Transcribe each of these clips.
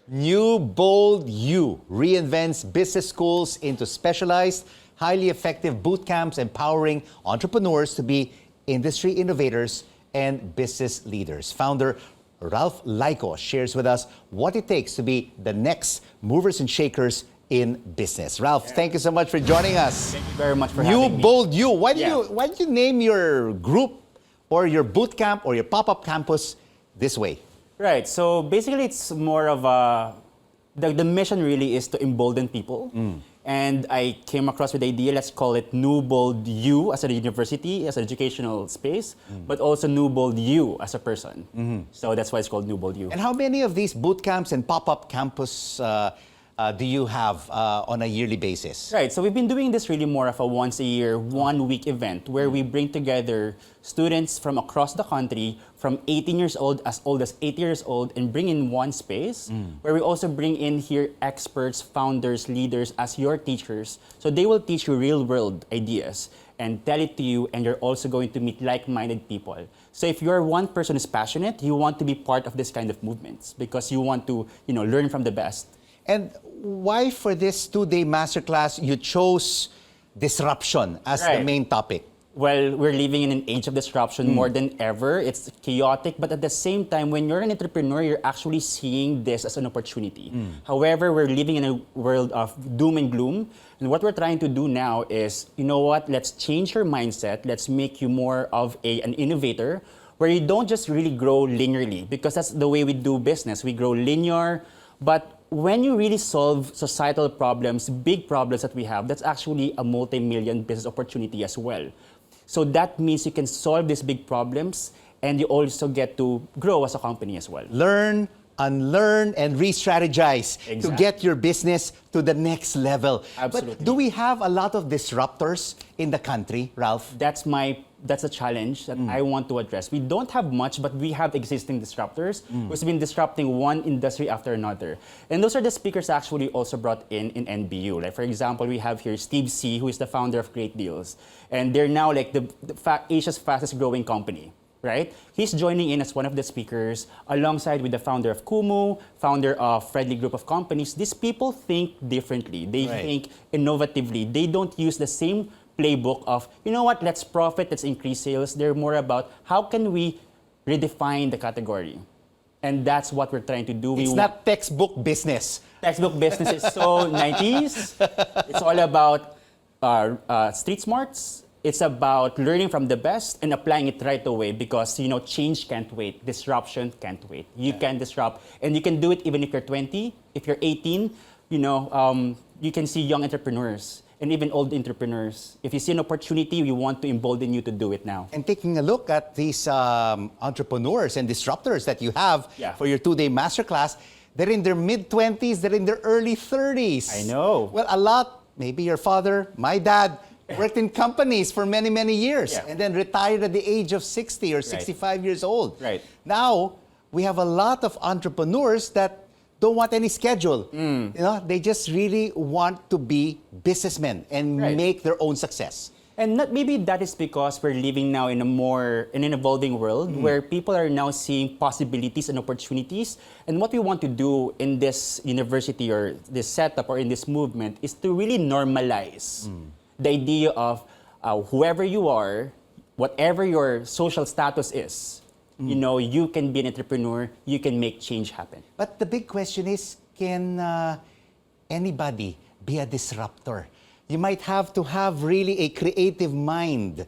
New Bold You reinvents business schools into specialized, highly effective boot camps empowering entrepreneurs to be industry innovators and business leaders. Founder Ralph Layco shares with us what it takes to be the next movers and shakers in business. Ralph, thank you so much for joining us. Thank you very much for New having me. Bold You. Why did you name your group or your boot camp or your pop-up campus this way? Right, so basically it's more of the mission really is to embolden people. And I came across with the idea, let's call it New Bold You as a university, as an educational space, but also New Bold You as a person. So that's why it's called New Bold You. And how many of these boot camps and pop-up campus do you have on a yearly basis? Right, so we've been doing this really more of a once a year, 1 week event where we bring together students from across the country from 18 years old as 8 years old and bring in one space where we also bring in here experts, founders, leaders as your teachers. So they will teach you real world ideas and tell it to you, and you're also going to meet like-minded people. So if you're one person who's passionate, you want to be part of this kind of movements because you want to learn from the best. And why for this 2-day masterclass you chose disruption as the main topic? Well, we're living in an age of disruption more than ever. It's chaotic, but at the same time, when you're an entrepreneur, you're actually seeing this as an opportunity. However, we're living in a world of doom and gloom. And what we're trying to do now is, you know what, let's change your mindset. Let's make you more of an innovator where you don't just really grow linearly, because that's the way we do business. We grow linear, but when you really solve societal problems, big problems that we have, that's actually a multi-million business opportunity as well. So that means you can solve these big problems and you also get to grow as a company as well. Learn, unlearn, and re-strategize to get your business to the next level. Absolutely. But do we have a lot of disruptors in the country, Ralph? That's a challenge that I want to address. We don't have much, but we have existing disruptors who's been disrupting one industry after another. And those are the speakers actually also brought in NBU. Like for example, we have here Steve C, who is the founder of Great Deals. And they're now like Asia's fastest growing company. Right? He's joining in as one of the speakers alongside with the founder of Kumu, founder of Friendly Group of Companies. These people think differently. They think innovatively. They don't use the same playbook of, you know what, let's profit, let's increase sales. They're more about how can we redefine the category. And that's what we're trying to do. It's not textbook business. Textbook business is so 90s. It's all about street smarts. It's about learning from the best and applying it right away because, change can't wait. Disruption can't wait. You can disrupt. And you can do it even if you're 20, if you're 18. You can see young entrepreneurs and even old entrepreneurs. If you see an opportunity, we want to embolden you to do it now. And taking a look at these entrepreneurs and disruptors that you have for your 2-day masterclass, they're in their mid-20s, they're in their early 30s. I know. Well, a lot, maybe your father, my dad, worked in companies for many, many years and then retired at the age of 60 or 65 years old. Right. Now, we have a lot of entrepreneurs that don't want any schedule. They just really want to be businessmen and make their own success. And maybe that is because we're living now in an evolving world where people are now seeing possibilities and opportunities. And what we want to do in this university or this setup or in this movement is to really normalize the idea of whoever you are, whatever your social status is, you can be an entrepreneur, you can make change happen. But the big question is, can anybody be a disruptor? You might have to have really a creative mind,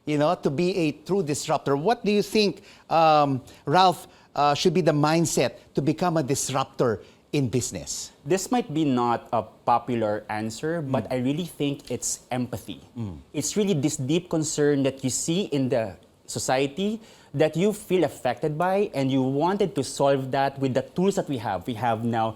to be a true disruptor. What do you think, Ralph, should be the mindset to become a disruptor in business? This might be not a popular answer, but I really think it's empathy. It's really this deep concern that you see in the society that you feel affected by, and you wanted to solve that with the tools that we have. We have now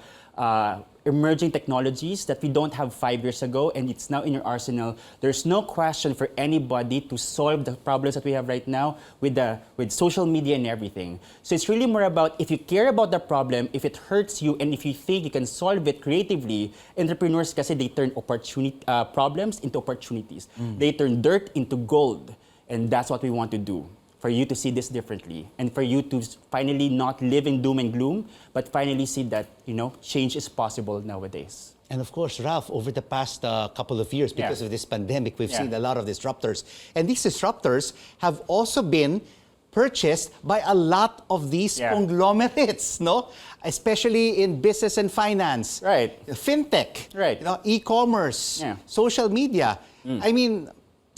emerging technologies that we don't have 5 years ago, and it's now in your arsenal. There's no question for anybody to solve the problems that we have right now with social media and everything. So it's really more about if you care about the problem, if it hurts you, and if you think you can solve it creatively. Entrepreneurs, kasi they turn problems into opportunities. They turn dirt into gold, and that's what we want to do. for you to see this differently and for you to finally not live in doom and gloom, but finally see that, change is possible nowadays. And of course, Ralph, over the past couple of years, because of this pandemic, we've seen a lot of disruptors. And these disruptors have also been purchased by a lot of these conglomerates, no? Especially in business and finance. Right. Fintech. Right. E-commerce. Social media. I mean,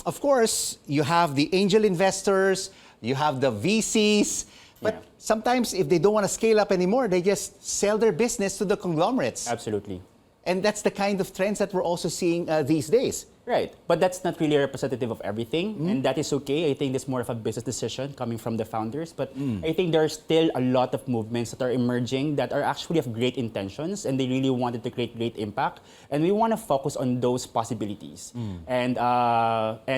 of course, you have the angel investors, you have the VCs, but sometimes if they don't want to scale up anymore, they just sell their business to the conglomerates. Absolutely. And that's the kind of trends that we're also seeing these days. Right. But that's not really representative of everything. And that is okay. I think it's more of a business decision coming from the founders. But I think there are still a lot of movements that are emerging that are actually of great intentions and they really wanted to create great impact. And we want to focus on those possibilities. And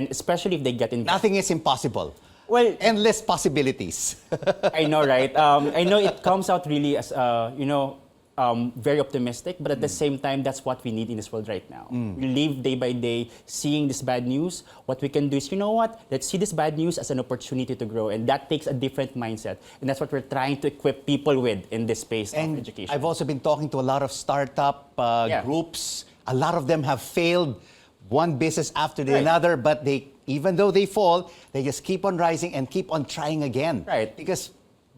especially if they get in. Nothing is impossible. Well, endless possibilities. I know, right? I know it comes out really as, very optimistic, but at the same time, that's what we need in this world right now. We live day by day seeing this bad news. What we can do is, let's see this bad news as an opportunity to grow. And that takes a different mindset. And that's what we're trying to equip people with in this space of education. I've also been talking to a lot of startup groups. A lot of them have failed, one business after another, but even though they fall, they just keep on rising and keep on trying again. Right. Because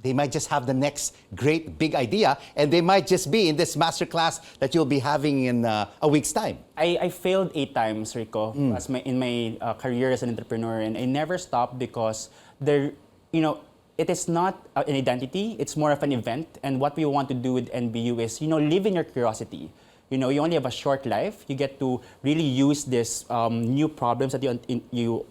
they might just have the next great big idea, and they might just be in this masterclass that you'll be having in a week's time. I failed 8 times, Rico, in my career as an entrepreneur, and I never stopped because it is not an identity; it's more of an event. And what we want to do with NBU is, live in your curiosity. You only have a short life. You get to really use these new problems that you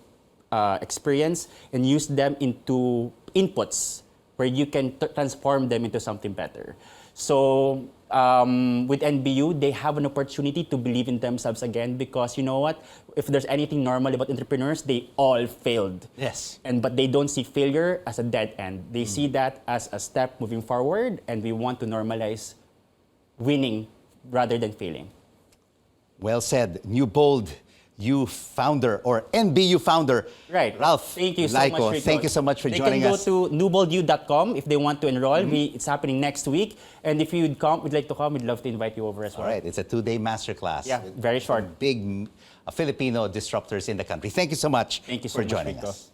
experience and use them into inputs where you can transform them into something better. So with NBU, they have an opportunity to believe in themselves again because you know what? If there's anything normal about entrepreneurs, they all failed. Yes. But they don't see failure as a dead end. They see that as a step moving forward, and we want to normalize winning rather than failing. Well said. New Bold U founder or NBU founder, right? Ralph Thank you so Layco. much, Rico. Thank you so much for joining us. They can go to newboldu.com if they want to enroll. It's happening next week. And if you'd like to come, we'd love to invite you over as well. All right. It's a 2-day masterclass. Yeah, very short. Big Filipino disruptors in the country. Thank you so much for joining us.